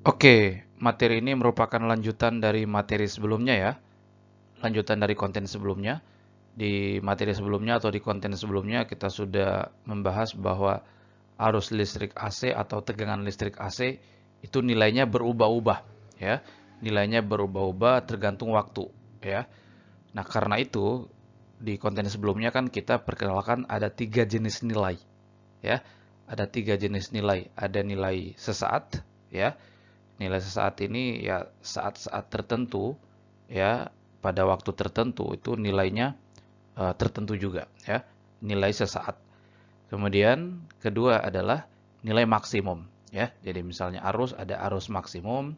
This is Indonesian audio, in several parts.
Oke, materi ini merupakan lanjutan dari materi sebelumnya ya. Lanjutan dari konten sebelumnya. Di materi sebelumnya atau di konten sebelumnya kita sudah membahas bahwa arus listrik AC atau tegangan listrik AC itu nilainya berubah-ubah ya. Nilainya berubah-ubah tergantung waktu ya. Nah, karena itu di konten sebelumnya kan kita perkenalkan ada 3 jenis nilai ya. Ada 3 jenis nilai. Ada nilai sesaat ya. Nilai sesaat ini ya saat-saat tertentu ya, pada waktu tertentu itu nilainya tertentu juga ya, nilai sesaat. Kemudian kedua adalah nilai maksimum ya. Jadi misalnya arus, ada arus maksimum,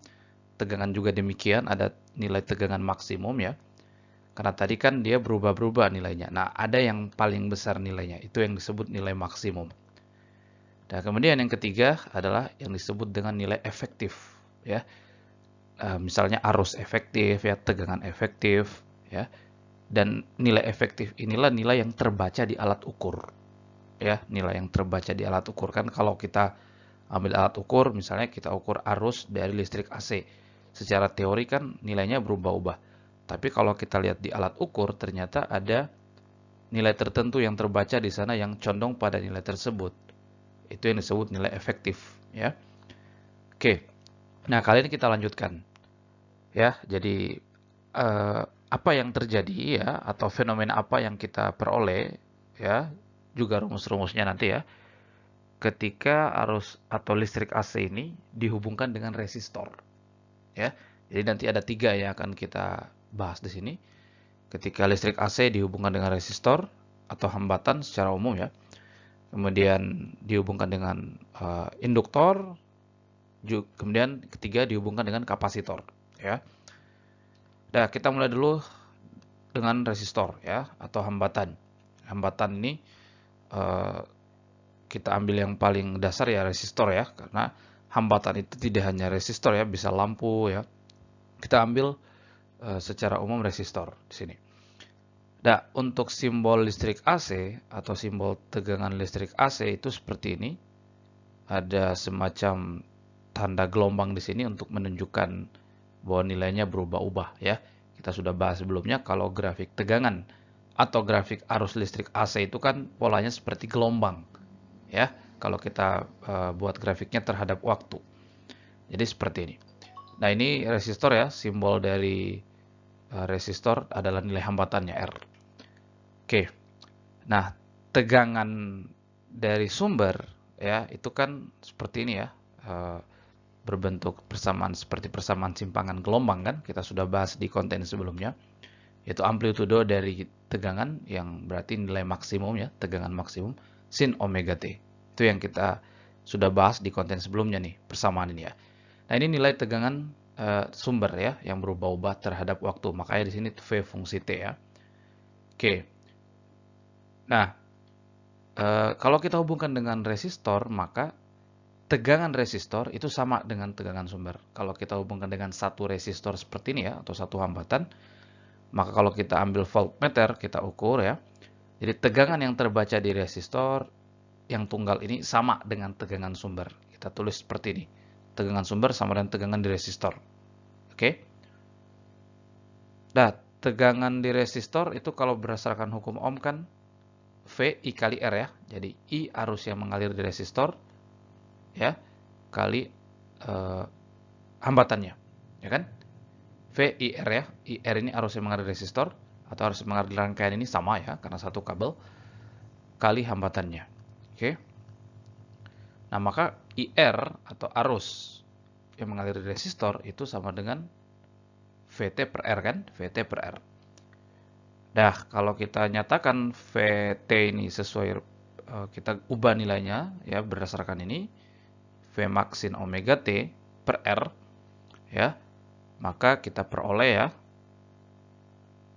tegangan juga demikian, ada nilai tegangan maksimum ya. Karena tadi kan dia berubah-berubah nilainya. Nah, ada yang paling besar nilainya, itu yang disebut nilai maksimum. Nah, kemudian yang ketiga adalah yang disebut dengan nilai efektif ya. Misalnya arus efektif ya, tegangan efektif ya. Dan nilai efektif inilah nilai yang terbaca di alat ukur ya, nilai yang terbaca di alat ukur. Kan kalau kita ambil alat ukur, misalnya kita ukur arus dari listrik AC, secara teori kan nilainya berubah-ubah. Tapi kalau kita lihat di alat ukur, ternyata ada nilai tertentu yang terbaca di sana yang condong pada nilai tersebut. Itu yang disebut nilai efektif ya. Oke. Nah, kali ini kita lanjutkan ya. Jadi apa yang terjadi ya, atau fenomena apa yang kita peroleh ya, juga rumus-rumusnya nanti ya, ketika arus atau listrik AC ini dihubungkan dengan resistor ya. Jadi nanti ada 3 yang akan kita bahas di sini. Ketika listrik AC dihubungkan dengan resistor atau hambatan secara umum ya, kemudian dihubungkan dengan induktor, kemudian ketiga dihubungkan dengan kapasitor ya. Nah, kita mulai dulu dengan resistor ya, atau hambatan. Hambatan ini eh, kita ambil yang paling dasar ya, resistor ya, karena hambatan itu tidak hanya resistor ya, bisa lampu ya. Kita ambil secara umum resistor di sini. Nah, untuk simbol listrik AC atau simbol tegangan listrik AC itu seperti ini. Ada semacam tanda gelombang di sini untuk menunjukkan bahwa nilainya berubah-ubah ya. Kita sudah bahas sebelumnya kalau grafik tegangan atau grafik arus listrik AC itu kan polanya seperti gelombang ya. Kalau kita buat grafiknya terhadap waktu. Jadi seperti ini. Nah, ini resistor ya, simbol dari resistor adalah nilai hambatannya R. Oke. Nah, tegangan dari sumber ya itu kan seperti ini ya. Berbentuk persamaan seperti persamaan simpangan gelombang kan, kita sudah bahas di konten sebelumnya, yaitu amplitudo dari tegangan yang berarti nilai maksimum ya, tegangan maksimum sin omega T. Itu yang kita sudah bahas di konten sebelumnya nih, persamaan ini ya. Nah, ini nilai tegangan sumber ya yang berubah-ubah terhadap waktu. Makanya di sini V fungsi T ya. Oke. Nah, kalau kita hubungkan dengan resistor, maka tegangan resistor itu sama dengan tegangan sumber. Kalau kita hubungkan dengan satu resistor seperti ini ya, atau satu hambatan, maka kalau kita ambil voltmeter, kita ukur ya. Jadi tegangan yang terbaca di resistor yang tunggal ini sama dengan tegangan sumber. Kita tulis seperti ini. Tegangan sumber sama dengan tegangan di resistor. Oke. Nah, tegangan di resistor itu kalau berdasarkan hukum Ohm kan V I kali R ya. Jadi I arus yang mengalir di resistor ya kali hambatannya, ya kan? VIR ya, IR ini arus yang mengalir resistor atau arus yang mengalir rangkaian ini sama ya, karena satu kabel kali hambatannya. Oke. Nah, maka IR atau arus yang mengalir di resistor itu sama dengan VT per R kan? VT per R. Nah, kalau kita nyatakan VT ini sesuai, kita ubah nilainya ya berdasarkan ini, Vmax sin omega T per R ya, maka kita peroleh ya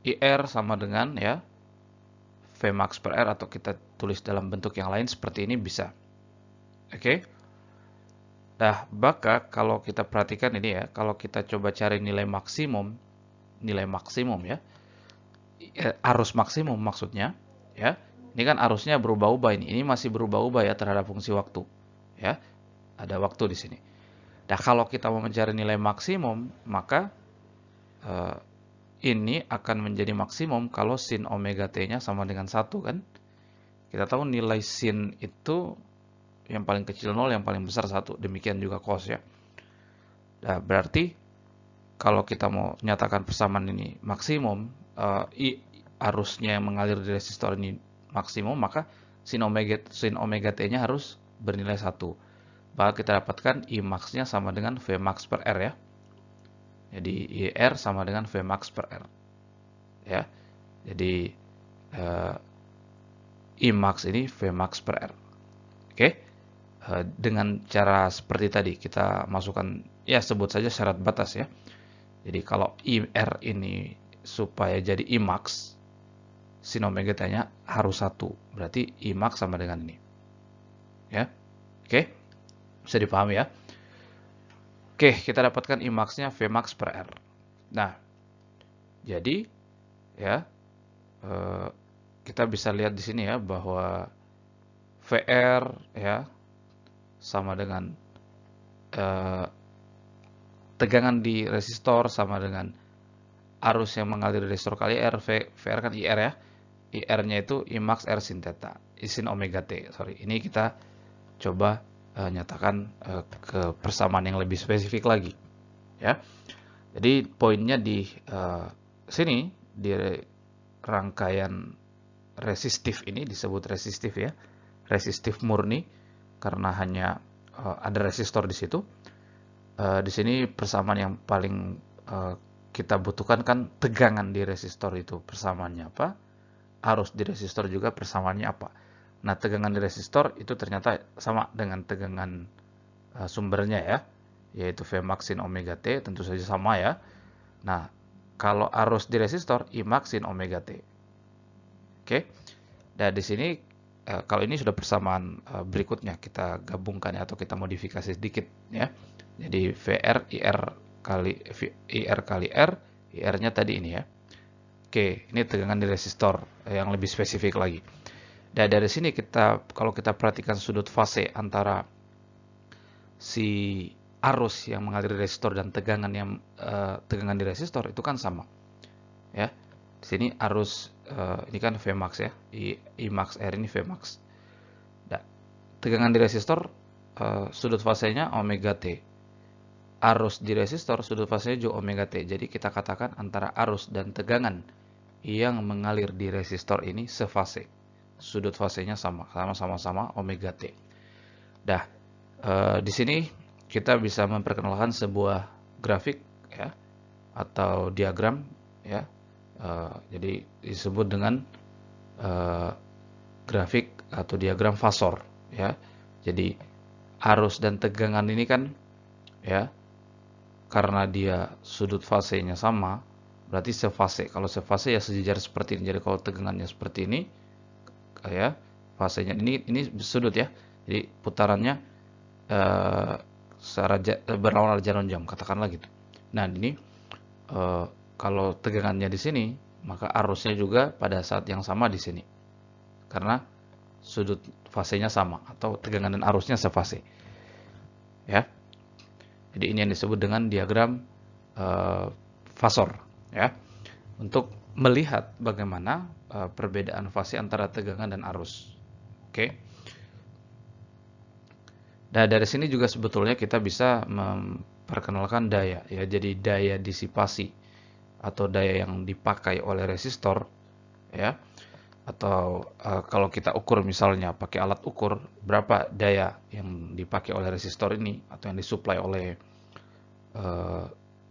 IR sama dengan ya Vmax per R, atau kita tulis dalam bentuk yang lain seperti ini bisa. Oke. Nah, maka kalau kita perhatikan ini ya, kalau kita coba cari nilai maksimum ya, arus maksimum maksudnya ya. Ini kan arusnya berubah-ubah ini. Ini masih berubah-ubah ya terhadap fungsi waktu. Ya. Ada waktu di sini. Nah, kalau kita mau mencari nilai maksimum, maka ini akan menjadi maksimum kalau sin omega t-nya sama dengan 1 kan. Kita tahu nilai sin itu yang paling kecil 0, yang paling besar 1. Demikian juga cos ya. Nah, berarti kalau kita mau nyatakan persamaan ini maksimum, arusnya yang mengalir di resistor ini maksimum, maka sin omega t-nya harus bernilai 1. Maka kita dapatkan I max-nya sama dengan V max per R ya. Jadi IR sama dengan V max per R. Ya. Jadi I max ini V max per R. Oke. Dengan cara seperti tadi kita masukkan, ya sebut saja syarat batas ya. Jadi kalau IR ini supaya jadi I max, sin omega t-nya harus 1. Berarti I max sama dengan ini. Ya. Oke. Bisa dipahami ya. Oke, kita dapatkan I max-nya V max per R. Nah, jadi ya kita bisa lihat di sini ya bahwa VR ya sama dengan tegangan di resistor sama dengan arus yang mengalir di resistor kali R. VR kan IR ya. IR-nya itu I max R sin theta, sin omega t. Sorry, ini kita coba nyatakan ke persamaan yang lebih spesifik lagi ya. Jadi poinnya di sini, di rangkaian resistif ini disebut resistif ya, resistif murni karena hanya ada resistor di situ. Di sini persamaan yang paling kita butuhkan kan tegangan di resistor itu persamaannya apa, arus di resistor juga persamaannya apa. Nah, tegangan di resistor itu ternyata sama dengan tegangan sumbernya ya, yaitu V max sin omega t, tentu saja sama ya. Nah, kalau arus di resistor I max sin omega t. Oke. Dan di sini kalau ini sudah persamaan berikutnya kita gabungkan atau kita modifikasi sedikit ya. Jadi VR IR kali R, IR-nya tadi ini ya. Oke, ini tegangan di resistor yang lebih spesifik lagi. Dan dari sini kalau kita perhatikan sudut fase antara si arus yang mengalir di resistor dan tegangan di resistor itu kan sama. Ya. Di sini arus ini kan V max ya. I max R ini V max. Nah, tegangan di resistor sudut fasenya omega T. Arus di resistor sudut fasenya juga omega T. Jadi kita katakan antara arus dan tegangan yang mengalir di resistor ini sefase. Sudut fasenya sama-sama omega T. Dah, di sini kita bisa memperkenalkan sebuah grafik ya atau diagram ya. Jadi disebut dengan grafik atau diagram fasor ya. Jadi arus dan tegangan ini kan ya, karena dia sudut fasenya sama, berarti sefase. Kalau sefase ya sejajar seperti ini. Jadi kalau tegangannya seperti ini ya, fasenya ini sudut ya. Jadi putarannya berlawanan jarum jam, katakanlah gitu. Nah, ini kalau tegangannya di sini, maka arusnya juga pada saat yang sama di sini. Karena sudut fasenya sama atau tegangan dan arusnya sefase. Ya. Jadi ini yang disebut dengan diagram fasor ya. Untuk melihat bagaimana perbedaan fase antara tegangan dan arus. Oke. Nah, dari sini juga sebetulnya kita bisa memperkenalkan daya ya. Jadi daya disipasi atau daya yang dipakai oleh resistor ya. Atau kalau kita ukur misalnya pakai alat ukur berapa daya yang dipakai oleh resistor ini atau yang disuplai oleh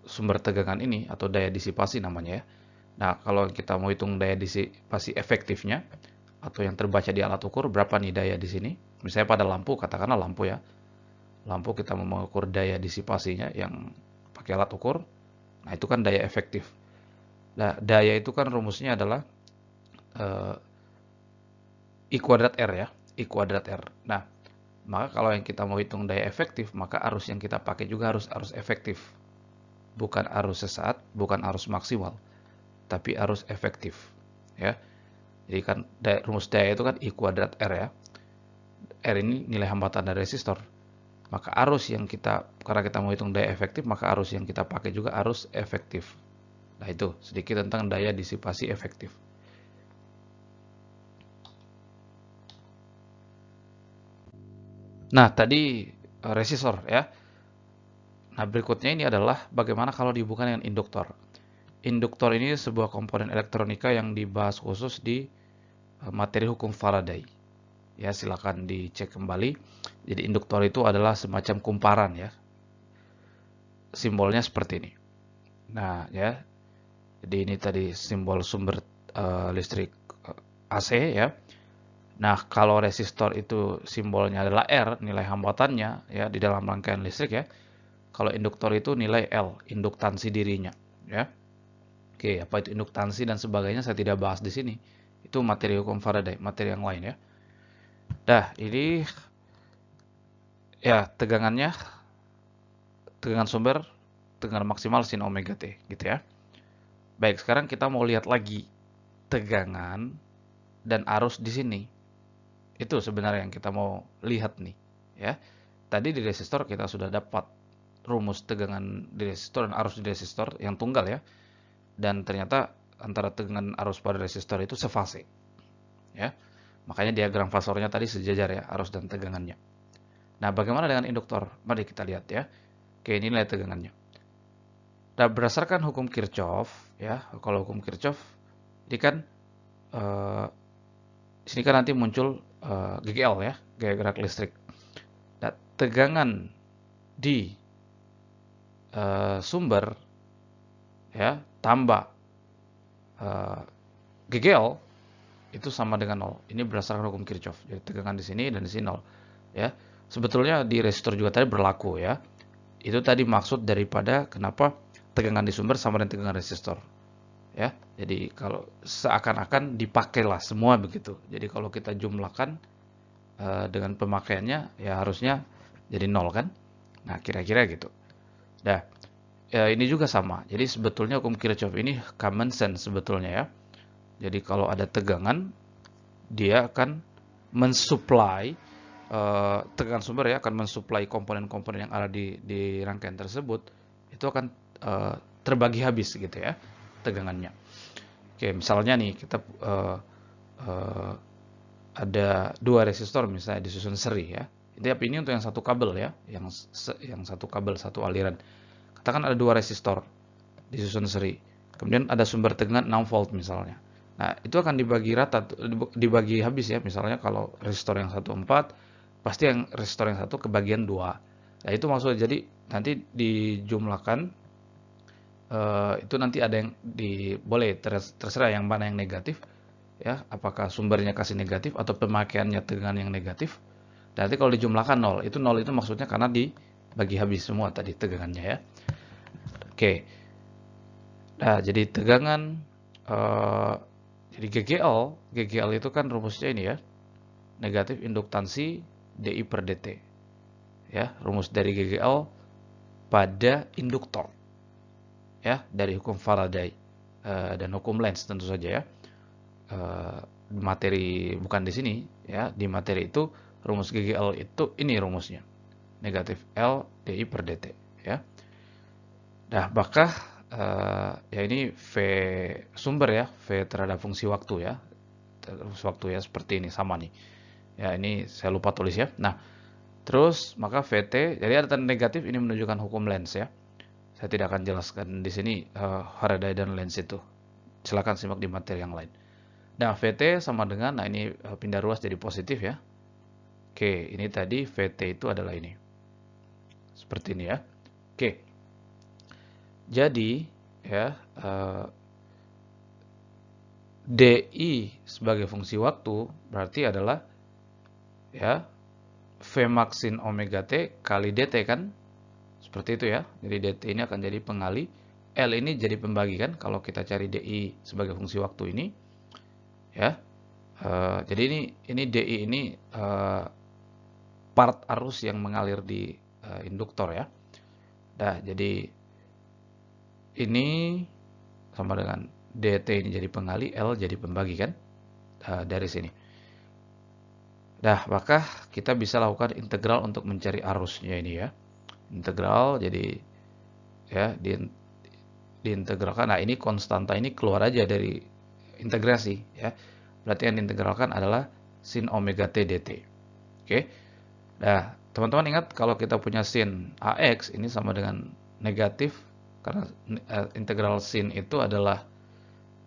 sumber tegangan ini atau daya disipasi namanya ya. Nah, kalau kita mau hitung daya disipasi efektifnya atau yang terbaca di alat ukur, berapa nih daya di sini? Misalnya pada lampu, katakanlah lampu ya. Lampu kita mau mengukur daya disipasinya yang pakai alat ukur. Nah, itu kan daya efektif. Nah, daya itu kan rumusnya adalah I kuadrat R ya. I kuadrat R. Nah, maka kalau yang kita mau hitung daya efektif, maka arus yang kita pakai juga harus arus efektif. Bukan arus sesaat, bukan arus maksimal, tapi arus efektif ya. Jadi kan rumus daya itu kan I kuadrat R ya. R ini nilai hambatan dari resistor. Maka arus yang karena kita mau hitung daya efektif, maka arus yang kita pakai juga arus efektif. Nah, itu sedikit tentang daya disipasi efektif. Nah, tadi resistor ya. Nah, berikutnya ini adalah bagaimana kalau dihubungkan dengan induktor. Induktor ini sebuah komponen elektronika yang dibahas khusus di materi hukum Faraday. Ya, silakan dicek kembali. Jadi induktor itu adalah semacam kumparan ya. Simbolnya seperti ini. Nah, ya. Jadi ini tadi simbol sumber listrik AC ya. Nah, kalau resistor itu simbolnya adalah R, nilai hambatannya ya di dalam rangkaian listrik ya. Kalau induktor itu nilai L, induktansi dirinya ya. Oke, apa itu induktansi dan sebagainya saya tidak bahas di sini. Itu materi hukum Faraday, materi yang lain ya. Dah, ini ya tegangannya, tegangan sumber, tegangan maksimal sin omega T gitu ya. Baik, sekarang kita mau lihat lagi tegangan dan arus di sini. Itu sebenarnya yang kita mau lihat nih, ya. Tadi di resistor kita sudah dapat rumus tegangan di resistor dan arus di resistor yang tunggal ya. Dan ternyata antara tegangan arus pada resistor itu sefase. Ya. Makanya diagram fasornya tadi sejajar ya, arus dan tegangannya. Nah, bagaimana dengan induktor? Mari kita lihat ya. Oke, ini nilai tegangannya. Nah, berdasarkan hukum Kirchhoff ya, kalau hukum Kirchhoff ini kan sini kan nanti muncul GGL ya, gaya gerak listrik. Nah, tegangan di sumber ya tambah GGL itu sama dengan 0. Ini berdasarkan hukum Kirchhoff. Jadi tegangan di sini dan di sini 0 ya. Sebetulnya di resistor juga tadi berlaku ya. Itu tadi maksud daripada kenapa tegangan di sumber sama dengan tegangan resistor. Ya. Jadi kalau seakan-akan dipakailah semua begitu. Jadi kalau kita jumlahkan dengan pemakaiannya ya harusnya jadi 0 kan. Nah, kira-kira gitu. Nah, ya ini juga sama. Jadi sebetulnya hukum Kirchhoff ini common sense sebetulnya ya. Jadi kalau ada tegangan, dia akan mensuplai tegangan sumber ya, akan mensuplai komponen-komponen yang ada di rangkaian tersebut, itu akan terbagi habis gitu ya tegangannya. Oke, misalnya nih kita ada dua resistor misalnya disusun seri ya. Tapi ini untuk yang satu kabel ya, yang satu kabel satu aliran. Katakan ada dua resistor disusun seri. Kemudian ada sumber tegangan 6 volt misalnya. Nah, itu akan dibagi rata, dibagi habis ya. Misalnya kalau resistor yang satu 4, pasti yang resistor yang satu kebagian 2. Nah, itu maksudnya jadi nanti dijumlahkan itu nanti ada yang boleh terserah yang mana yang negatif ya, apakah sumbernya kasih negatif atau pemakaiannya tegangan yang negatif. Dan nanti kalau dijumlahkan 0, itu 0 itu maksudnya karena dibagi habis semua tadi tegangannya ya. Oke. Nah, jadi tegangan jadi GGL itu kan rumusnya ini ya. Negatif induktansi dI per dt. Ya, rumus dari GGL pada induktor. Ya, dari hukum Faraday dan hukum Lenz tentu saja ya. Materi bukan di sini ya, di materi itu rumus GGL itu ini rumusnya. Negatif L dI per dt ya. Nah, maka ya ini V sumber ya, V terhadap fungsi waktu ya. Fungsi waktu ya seperti ini sama nih. Ya, ini saya lupa tulis ya. Nah, terus maka VT, jadi ada tanda negatif ini menunjukkan hukum Lenz ya. Saya tidak akan jelaskan di sini Faraday dan Lenz itu. Silakan simak di materi yang lain. Nah, VT sama dengan, nah ini pindah ruas jadi positif ya. Oke, ini tadi VT itu adalah ini. Seperti ini ya. Oke. Jadi ya DI sebagai fungsi waktu berarti adalah ya V max sin omega T kali dt kan, seperti itu ya. Jadi dt ini akan jadi pengali, L ini jadi pembagi kan kalau kita cari DI sebagai fungsi waktu ini ya. Jadi ini DI ini part arus yang mengalir di induktor ya. Nah, jadi ini sama dengan dt ini jadi pengali, L jadi pembagi kan dari sini. Nah, maka kita bisa lakukan integral untuk mencari arusnya ini ya. Integral jadi ya diintegralkan. Nah, ini konstanta ini keluar aja dari integrasi ya. Berarti yang diintegralkan adalah sin omega t dt. Oke. Nah, teman-teman ingat kalau kita punya sin AX ini sama dengan negatif karena integral sin itu adalah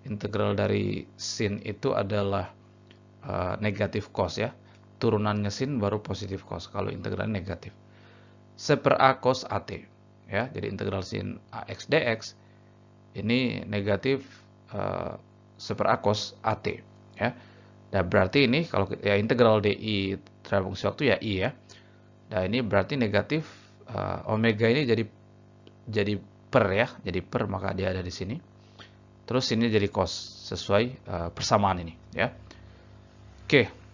integral dari sin itu adalah negatif cos ya. Turunannya sin baru positif cos kalau integral negatif. Seper A cos AT ya. Jadi integral sin AX dx ini negatif seper A cos AT ya. Nah, berarti ini kalau ya integral DI terhadap fungsi waktu ya I ya. Nah, ini berarti negatif omega ini jadi per ya, jadi per maka dia ada di sini. Terus ini jadi cos sesuai persamaan ini ya. Oke.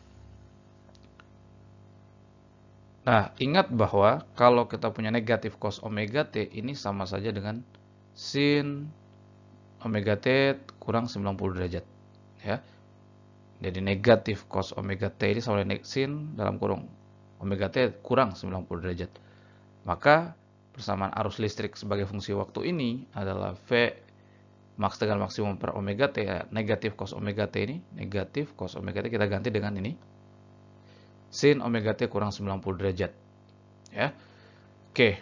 Nah, ingat bahwa kalau kita punya negatif cos omega t ini sama saja dengan sin omega t kurang 90 derajat ya. Jadi negatif cos omega t ini sama dengan sin dalam kurung omega t kurang 90 derajat. Maka persamaan arus listrik sebagai fungsi waktu ini adalah V max dengan maksimum per omega t ya, negatif cos omega t ini, negatif cos omega t kita ganti dengan ini sin omega t kurang 90 derajat ya. Oke.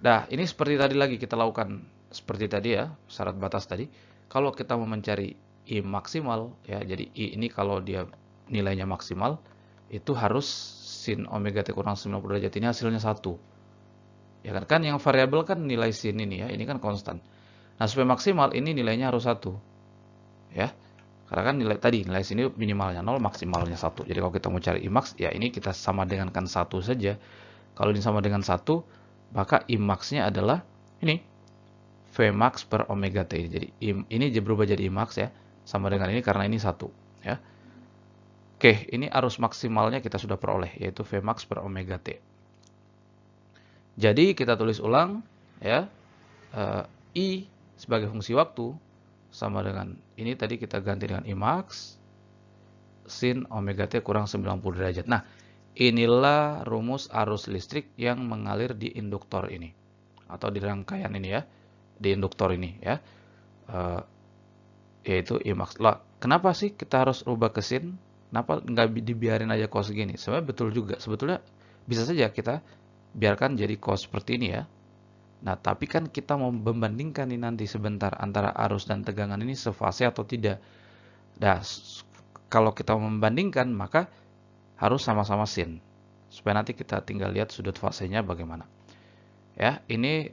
Nah, ini seperti tadi lagi kita lakukan seperti tadi ya, syarat batas tadi. Kalau kita mau mencari I maksimal ya, jadi I ini kalau dia nilainya maksimal itu harus sin omega t kurang 90 derajat ini hasilnya 1. Ya kan yang variabel kan nilai sin ini ya, ini kan konstan. Nah, supaya maksimal ini nilainya harus 1. Ya. Karena kan nilai sin ini minimalnya 0, maksimalnya 1. Jadi kalau kita mau cari I max ya ini kita sama dengankan 1 saja. Kalau ini sama dengan 1, maka I max-nya adalah ini V max per omega t. Jadi ini berubah jadi I max ya, sama dengan ini karena ini 1 ya. Oke, ini arus maksimalnya kita sudah peroleh yaitu V max per omega t. Jadi kita tulis ulang ya, I sebagai fungsi waktu sama dengan ini tadi kita ganti dengan I max sin omega t kurang 90 derajat. Nah, inilah rumus arus listrik yang mengalir di induktor ini atau di rangkaian ini ya, di induktor ini ya, yaitu I max. Lah, kenapa sih kita harus rubah ke sin? Kenapa nggak dibiarin aja cos gini? Sebenarnya betul juga. Sebetulnya bisa saja kita biarkan jadi cos seperti ini ya. Nah, tapi kan kita mau membandingkan nih nanti sebentar antara arus dan tegangan ini sefase atau tidak. Nah, kalau kita membandingkan maka harus sama-sama sin. Supaya nanti kita tinggal lihat sudut fasenya bagaimana. Ya, ini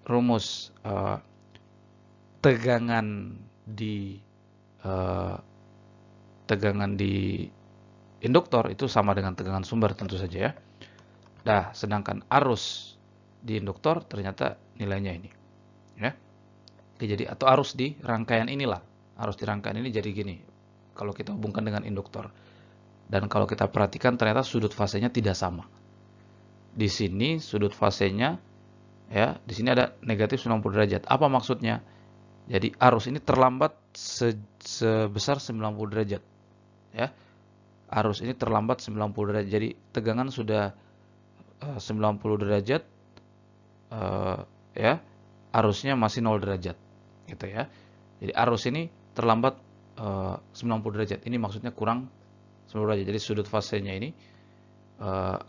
rumus tegangan di induktor itu sama dengan tegangan sumber tentu saja ya. Nah, sedangkan arus di induktor ternyata nilainya ini. Ya. Jadi atau arus di rangkaian inilah. Arus di rangkaian ini jadi gini. Kalau kita hubungkan dengan induktor. Dan kalau kita perhatikan ternyata sudut fasenya tidak sama. Di sini sudut fasenya ya, di sini ada negatif 90 derajat. Apa maksudnya? Jadi arus ini terlambat sebesar 90 derajat. Ya. Arus ini terlambat 90 derajat. Jadi tegangan sudah 90 derajat ya. Arusnya masih 0 derajat. Gitu ya. Jadi arus ini terlambat 90 derajat. Ini maksudnya kurang 90 derajat. Jadi sudut fasenya ini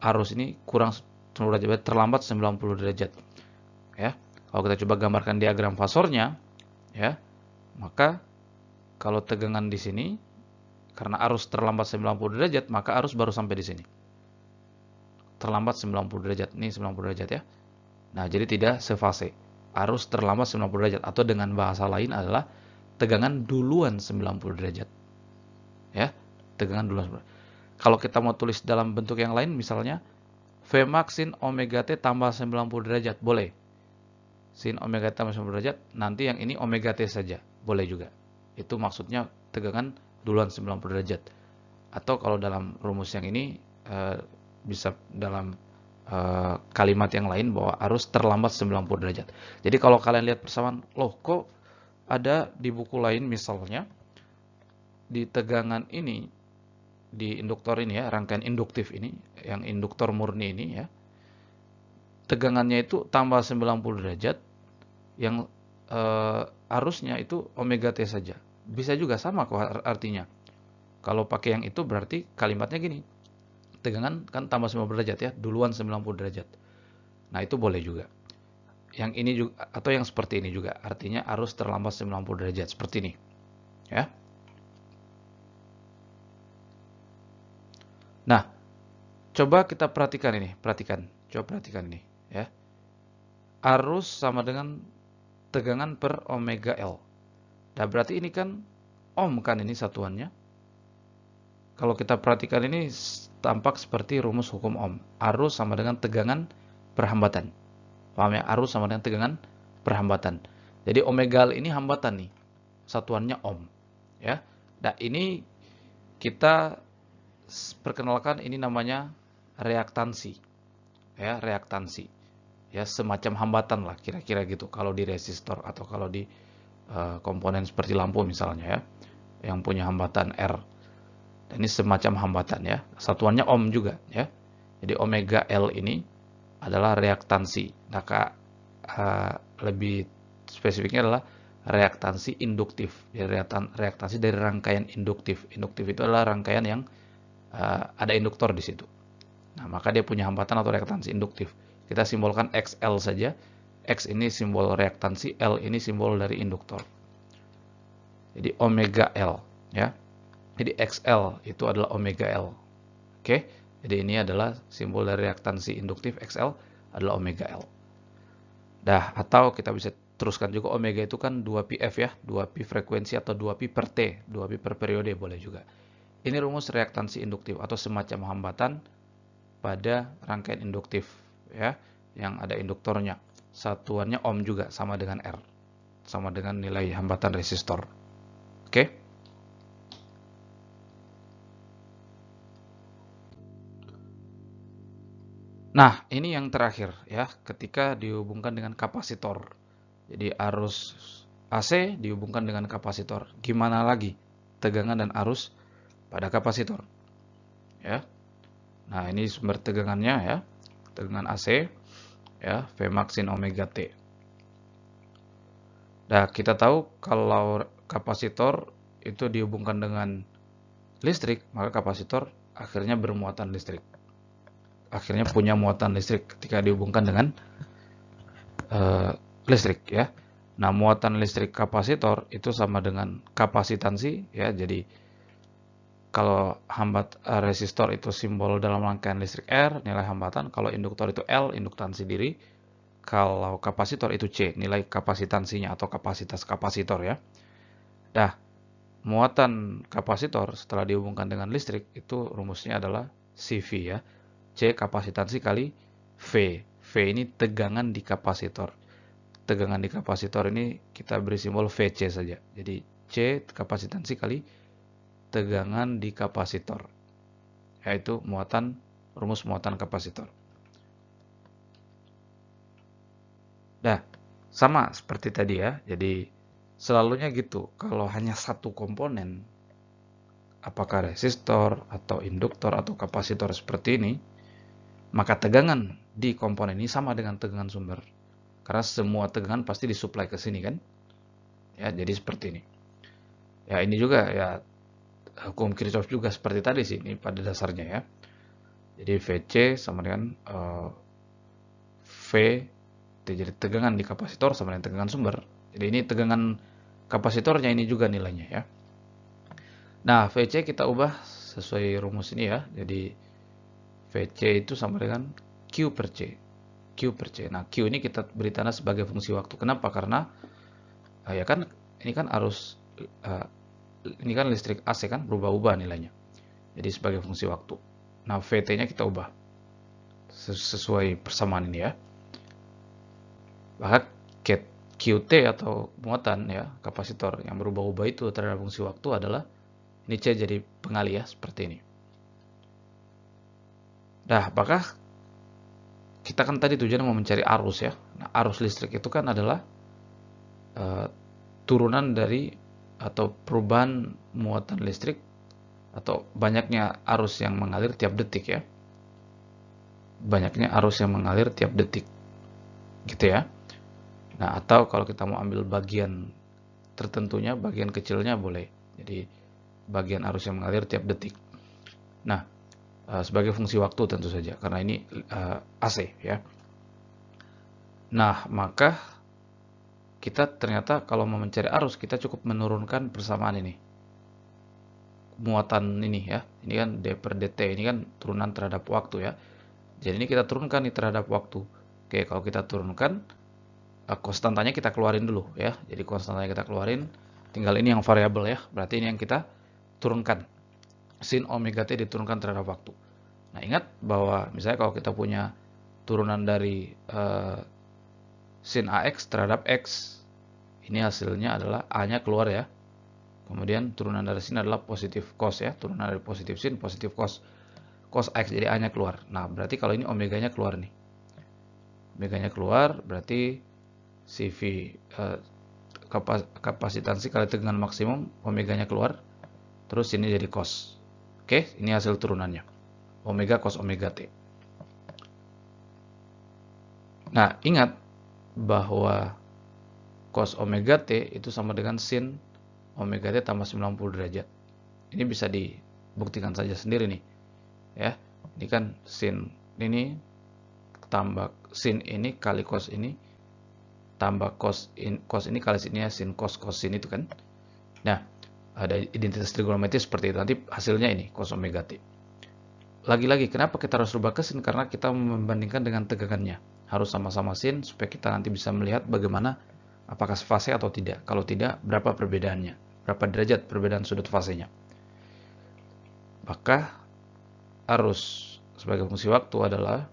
arus ini kurang 90 derajat, terlambat 90 derajat. Ya. Kalau kita coba gambarkan diagram fasornya ya, maka kalau tegangan di sini karena arus terlambat 90 derajat, maka arus baru sampai di sini. Terlambat 90 derajat. Ini 90 derajat ya. Nah, jadi tidak sefase. Arus terlambat 90 derajat atau dengan bahasa lain adalah tegangan duluan 90 derajat. Ya, tegangan duluan 90 derajat. Kalau kita mau tulis dalam bentuk yang lain misalnya V max sin omega t tambah 90 derajat, boleh. Sin omega t tambah 90 derajat, nanti yang ini omega t saja, boleh juga. Itu maksudnya tegangan duluan 90 derajat. Atau kalau dalam rumus yang ini bisa dalam kalimat yang lain bahwa arus terlambat 90 derajat. Jadi kalau kalian lihat persamaan, loh kok ada di buku lain misalnya di tegangan ini di induktor ini ya, rangkaian induktif ini, yang induktor murni ini ya, tegangannya itu tambah 90 derajat, yang arusnya itu omega T saja. Bisa juga sama kok artinya. Kalau pakai yang itu berarti kalimatnya gini, tegangan kan tambah 90 derajat ya, duluan 90 derajat. Nah itu boleh juga. Yang ini juga, atau yang seperti ini juga, artinya arus terlambat 90 derajat, seperti ini. Ya. Nah, coba kita perhatikan ini, coba perhatikan ini, ya. Arus sama dengan tegangan per omega L. Nah, berarti ini kan ohm kan ini satuannya. Kalau kita perhatikan ini tampak seperti rumus hukum ohm. Arus sama dengan tegangan per hambatan. Paham ya? Arus sama dengan tegangan per hambatan. Jadi omega L ini hambatan nih. Satuannya ohm, ya. Nah, ini kita perkenalkan, ini namanya reaktansi. Ya, reaktansi. Ya, semacam hambatan lah kira-kira gitu kalau di resistor atau kalau di komponen seperti lampu misalnya ya, yang punya hambatan R. Dan ini semacam hambatan ya. Satuannya ohm juga ya. Jadi omega L ini adalah reaktansi. Nah, lebih spesifiknya adalah reaktansi induktif. Jadi reaktansi dari rangkaian induktif. Induktif itu adalah rangkaian yang ada induktor di situ. Nah, maka dia punya hambatan atau reaktansi induktif. Kita simbolkan XL saja. X ini simbol reaktansi, L ini simbol dari induktor. Jadi omega L ya. Jadi XL itu adalah omega L. Oke. Jadi ini adalah simbol dari reaktansi induktif, XL adalah omega L. Dah, atau kita bisa teruskan juga omega itu kan 2πf ya, 2π frekuensi atau 2π per T, 2π per periode boleh juga. Ini rumus reaktansi induktif atau semacam hambatan pada rangkaian induktif ya, yang ada induktornya. Satuannya ohm juga, sama dengan R. Sama dengan nilai hambatan resistor. Oke? Nah, ini yang terakhir ya, ketika dihubungkan dengan kapasitor. Jadi arus AC dihubungkan dengan kapasitor. Gimana lagi tegangan dan arus pada kapasitor? Ya. Nah, ini sumber tegangannya ya. Tegangan AC ya, Vmax sin omega T. Nah, kita tahu kalau kapasitor itu dihubungkan dengan listrik, maka kapasitor akhirnya bermuatan listrik. Akhirnya punya muatan listrik ketika dihubungkan dengan listrik ya. Nah, muatan listrik kapasitor itu sama dengan kapasitansi ya. Jadi kalau resistor itu simbol dalam rangkaian listrik R, nilai hambatan. Kalau induktor itu L, induktansi diri. Kalau kapasitor itu C, nilai kapasitansinya atau kapasitas kapasitor ya. Nah, muatan kapasitor setelah dihubungkan dengan listrik itu rumusnya adalah CV ya. C kapasitansi kali V. V ini tegangan di kapasitor. Tegangan di kapasitor ini kita beri simbol VC saja. Jadi C kapasitansi kali tegangan di kapasitor. Yaitu rumus muatan kapasitor. Nah, sama seperti tadi ya. Jadi selalunya gitu. Kalau hanya satu komponen, apakah resistor atau induktor atau kapasitor seperti ini, maka tegangan di komponen ini sama dengan tegangan sumber. Karena semua tegangan pasti disuplai ke sini kan. Ya, jadi seperti ini. Ya, ini juga ya hukum Kirchhoff juga seperti tadi sih ini pada dasarnya ya. Jadi VC sama dengan V, jadi tegangan di kapasitor sama dengan tegangan sumber. Jadi ini tegangan kapasitornya ini juga nilainya ya. Nah, VC kita ubah sesuai rumus ini ya. Jadi VC itu sama dengan Q per C. Q per C. Nah, Q ini kita beri tanda sebagai fungsi waktu. Kenapa? Karena ya kan ini kan arus ini kan listrik AC kan berubah-ubah nilainya. Jadi sebagai fungsi waktu. Nah, VT-nya kita ubah sesuai persamaan ini ya. Maka QT atau muatan ya, kapasitor yang berubah-ubah itu terhadap fungsi waktu adalah ini C jadi pengalih ya, seperti ini. Nah, apakah kita kan tadi tujuan mau mencari arus ya. Nah, arus listrik itu kan adalah turunan dari atau perubahan muatan listrik atau banyaknya arus yang mengalir tiap detik ya. Banyaknya arus yang mengalir tiap detik. Gitu ya. Nah, atau kalau kita mau ambil bagian tertentunya, bagian kecilnya boleh. Jadi bagian arus yang mengalir tiap detik. Nah, sebagai fungsi waktu tentu saja karena ini AC ya. Nah, maka kita ternyata kalau mau mencari arus kita cukup menurunkan persamaan ini. Muatan ini ya. Ini kan D per dt, ini kan turunan terhadap waktu ya. Jadi ini kita turunkan nih terhadap waktu. Oke, kalau kita turunkan konstantanya kita keluarin dulu ya. Jadi konstantanya kita keluarin, tinggal ini yang variabel ya. Berarti ini yang kita turunkan. Sin omega t diturunkan terhadap waktu. Nah, ingat bahwa misalnya kalau kita punya turunan dari sin AX terhadap X, ini hasilnya adalah A-nya keluar ya. Kemudian turunan dari sin adalah positif cos ya. Turunan dari positif sin, positif cos. Cos X, jadi A-nya keluar. Nah, berarti kalau ini omeganya keluar nih. Omeganya keluar, berarti CV kapasitansi kali tegangan maksimum, omeganya keluar. Terus ini jadi cos. Oke, ini hasil turunannya. Omega cos omega T. Nah, ingat bahwa cos omega T itu sama dengan sin omega T tambah 90 derajat. Ini bisa dibuktikan saja sendiri nih. Ya, ini kan sin ini tambah sin ini kali cos ini tambah cos ini kali sin ini sin cos sin itu kan. Nah, ada identitas trigonometris seperti itu. Nanti hasilnya ini cos omega T. Lagi-lagi kenapa kita harus rubah ke sin? Karena kita membandingkan dengan tegangannya. Harus sama-sama sin supaya kita nanti bisa melihat bagaimana apakah fase atau tidak. Kalau tidak, berapa perbedaannya? Berapa derajat perbedaan sudut fasenya? Maka arus sebagai fungsi waktu adalah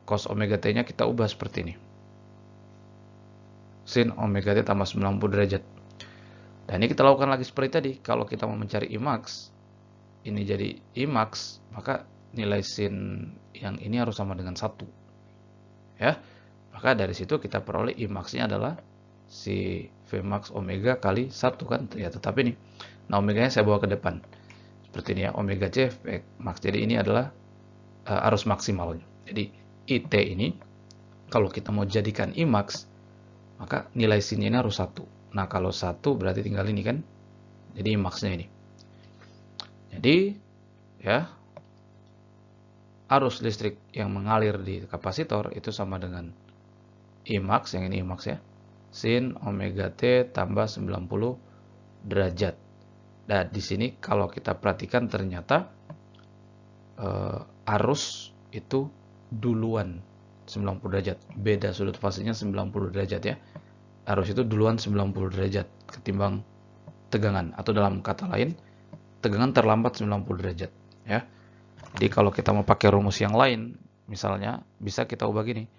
cos omega t-nya kita ubah seperti ini. Sin omega t tambah 90 derajat. Dan ini kita lakukan lagi seperti tadi. Kalau kita mau mencari Imax, ini jadi Imax, maka nilai sin yang ini harus sama dengan 1. Ya. Maka dari situ kita peroleh Imax-nya adalah si Vmax omega kali 1 kan. Ya, tetapi ini. Nah, omeganya saya bawa ke depan. Seperti ini ya, omega C Vmax. Jadi ini adalah arus maksimalnya. Jadi IT ini kalau kita mau jadikan Imax, maka nilai sinnya ini harus 1. Nah, kalau 1 berarti tinggal ini kan. Jadi Imax-nya ini. Jadi, ya, arus listrik yang mengalir di kapasitor itu sama dengan Imax, yang ini Imax ya, sin omega T tambah 90 derajat. Nah, di sini kalau kita perhatikan ternyata arus itu duluan 90 derajat. Beda sudut fasenya 90 derajat ya. Arus itu duluan 90 derajat ketimbang tegangan. Atau dalam kata lain, tegangan terlambat 90 derajat ya. Jadi kalau kita mau pakai rumus yang lain, misalnya bisa kita ubah gini.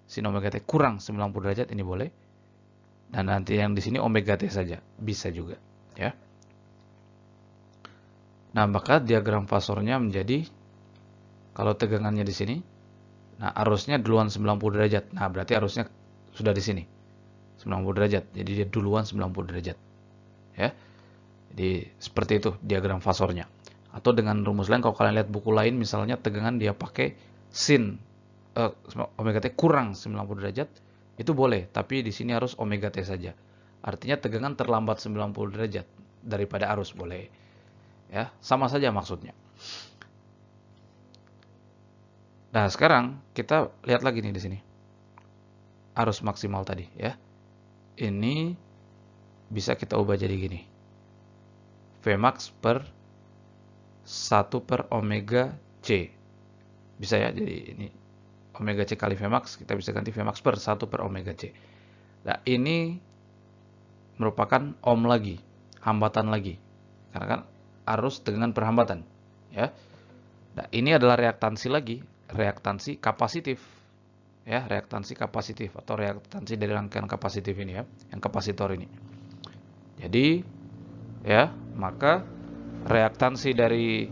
Sin omega T kurang 90 derajat ini boleh. Dan nanti yang di sini omega T saja, bisa juga ya. Nah, maka diagram fasornya menjadi kalau tegangannya di sini, nah arusnya duluan 90 derajat. Nah, berarti arusnya sudah di sini. 90 derajat. Jadi dia duluan 90 derajat. Ya. Jadi seperti itu diagram fasornya. Atau dengan rumus lain, kalau kalian lihat buku lain misalnya tegangan dia pakai sin omega T kurang 90 derajat, itu boleh, tapi di sini harus omega T saja. Artinya tegangan terlambat 90 derajat daripada arus boleh. Ya, sama saja maksudnya. Nah, sekarang kita lihat lagi nih di sini. Arus maksimal tadi ya. Ini bisa kita ubah jadi gini. Vmax per 1 per omega C. Bisa ya, jadi ini omega C kali Vmax, kita bisa ganti Vmax per 1 per omega C. Nah, ini merupakan ohm lagi, hambatan lagi. Karena kan arus dengan perhambatan. Ya. Nah, ini adalah reaktansi lagi, reaktansi kapasitif. Ya, reaktansi kapasitif atau reaktansi dari rangkaian kapasitif ini ya, yang kapasitor ini. Jadi, ya, maka reaktansi dari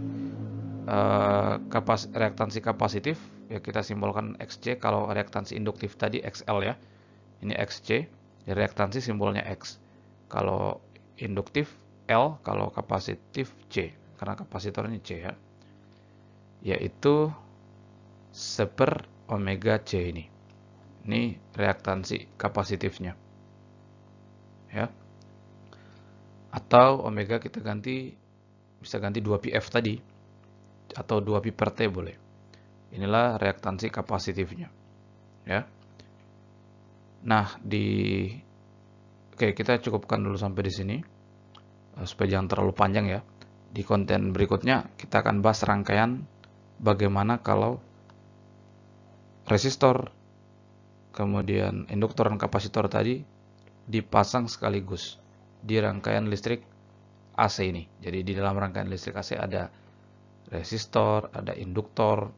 reaktansi kapasitif ya kita simbolkan XC. Kalau reaktansi induktif tadi XL ya, ini XC. Reaktansi simbolnya X. Kalau induktif L, kalau kapasitif C, karena kapasitor ini C ya, yaitu 1/omega C ini. Ini reaktansi kapasitifnya. Ya. Atau omega kita ganti, bisa ganti 2πf tadi, atau 2π/T boleh. Inilah reaktansi kapasitifnya. Ya. Nah, oke, kita cukupkan dulu sampai di sini supaya jangan terlalu panjang ya. Di konten berikutnya kita akan bahas rangkaian bagaimana kalau resistor, kemudian induktor dan kapasitor tadi dipasang sekaligus di rangkaian listrik AC ini. Jadi di dalam rangkaian listrik AC ada resistor, ada induktor,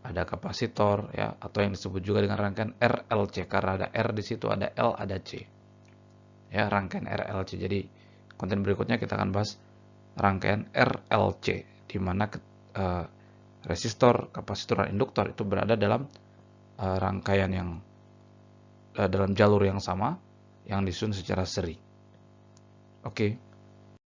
ada kapasitor ya, atau yang disebut juga dengan rangkaian RLC karena ada R di situ, ada L, ada C. Ya, rangkaian RLC. Jadi konten berikutnya kita akan bahas rangkaian RLC di mana resistor, kapasitor, dan induktor itu berada dalam rangkaian yang dalam jalur yang sama yang disusun secara seri. Oke.